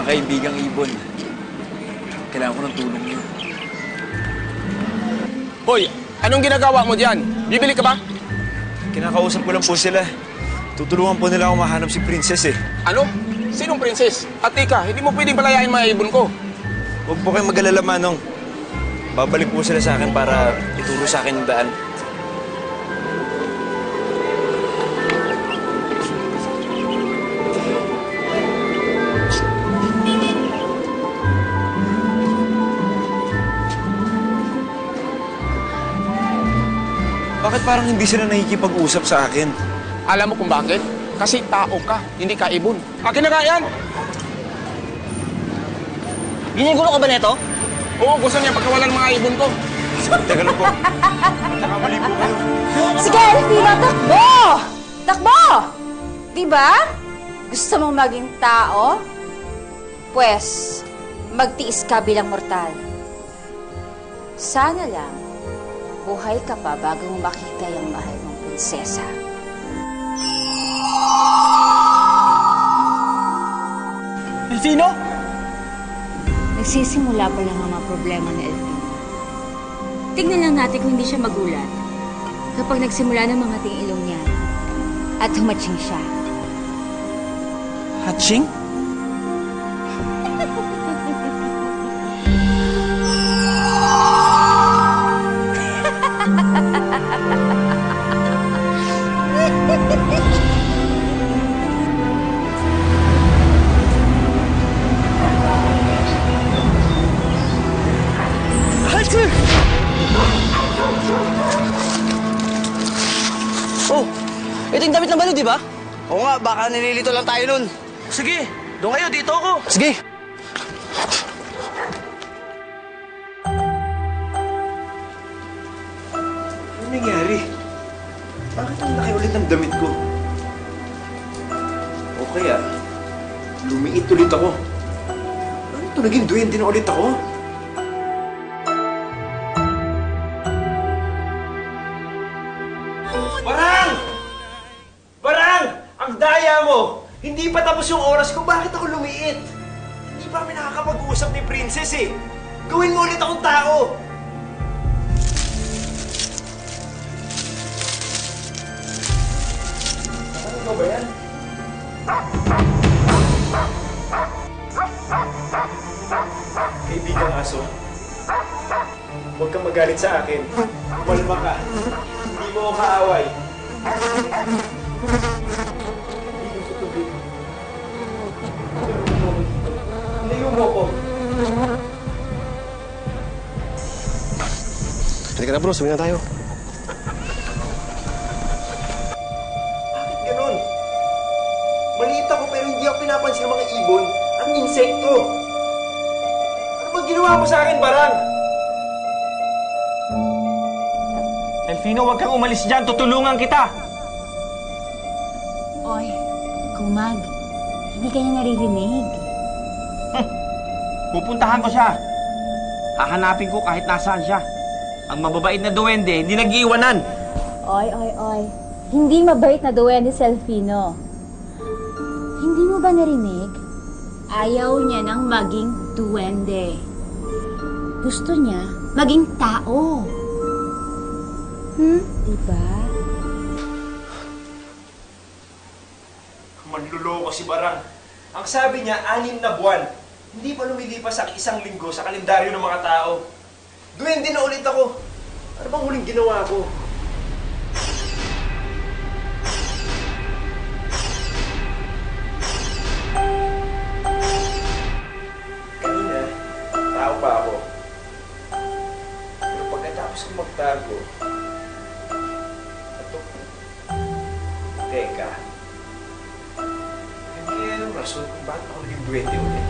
Mga kaibigang ibon. Kailangan ko ng tulong niyo. Hoy, anong ginagawa mo diyan? Bibili ka ba? Kinakausap ko lang po sila. Tutulungan po nila ako mahanap si Princess eh. Ano? Sinong princess? At ika, hindi mo pwedeng palayain mga ibon ko. Huwag po kayong mag-alala, Manong. Babalik po sila sa akin para ituro sa akin yung daan. Bakit parang hindi sila nakikipag-usap sa akin? Alam mo kung bakit? Kasi tao ka, hindi ka ibon. Akin na nga yan! Ginigulo ka ba neto? Oo, gusto niya pagkawalan mga ibon ko. Teka lang po. Nakamali po kayo. Sige, Elvira, takbo! Takbo! Diba? Gusto mong maging tao? Pwes, magtiis ka bilang mortal. Sana lang, buhay ka pa bago mo makita yung mahal mong prinsesa. Delfino? Nagsisimula pa lang ang mga problema ni Elvino. Tignan lang natin kung hindi siya magulat kapag nagsimula ng mga ilong niya at humatching siya. Hatching? Oh, ito yung damit ng balo, di ba? Oo nga, baka nililito lang tayo nun. Sige, doon kayo, dito ako. Sige. Ano nangyari? Bakit ang laki ulit ng damit ko? O kaya, lumiit ulit ako. Ano ito? Naging duwende na ulit ako? Barang! Barang! Ang daya mo! Hindi pa tapos yung oras ko, bakit ako lumiit? Hindi pa kami nakakapag-uusap ni Princess eh. Gawin mo ulit akong tao! Ano ba yan? Kaibigang aso, huwag kang magalit sa akin. Kumalma ka. Hindi mo ako kaaway. Hindi ko tutubig. Ilayo mo ko. Halika na bro, sabi na tayo. Bakit ganun? Maliit ako pero hindi ako pinapansin ng mga ibon. Ang insekto. Ano ba ginawa mo sa akin, Barang? Delfino, huwag kang umalis dyan. Tutulungan kita. Oy, Kumag, hindi ka niya naririnig. Pupuntahan ko siya. Hahanapin ko kahit nasaan siya. Ang mababait na duwende, hindi nag-iiwanan. Oy. Hindi mabait na duwende si Elfino. Hindi mo ba narinig? Ayaw niya ng maging duwende. Gusto niya maging tao. Diba? Manluloko si Barang. Ang sabi niya, 6 na buwan. Hindi pa lumilipas ang 1 linggo sa kalendaryo ng mga tao. Duwende na ulit ako. Ano bang huling ginawa ko? Kanina, tao pa ako. Pero pagkatapos ko magtago, teka. Kaya anong rason kung bakit ako naging duwende ulit?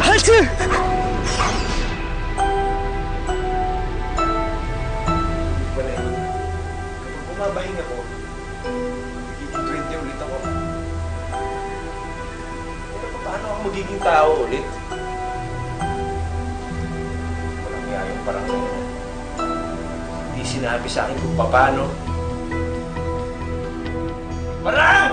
Halter! Wala eh. Kapag bumabahin ako, magiging duwende ulit ako. Pero paano ako magiging tao ulit? Walang yayong parang ngayon. Hindi sinabi sa akin kung paano. Barang!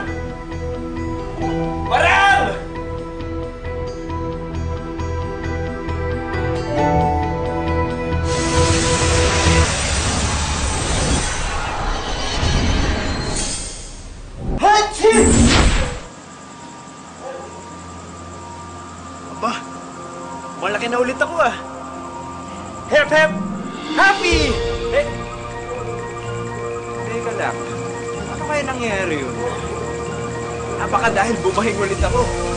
Malaki na ulit ako ah. Hep hep! Happy! Eh, teka lang. Ano kaya nangyari yun? Baka dahil bumahing ulit ako.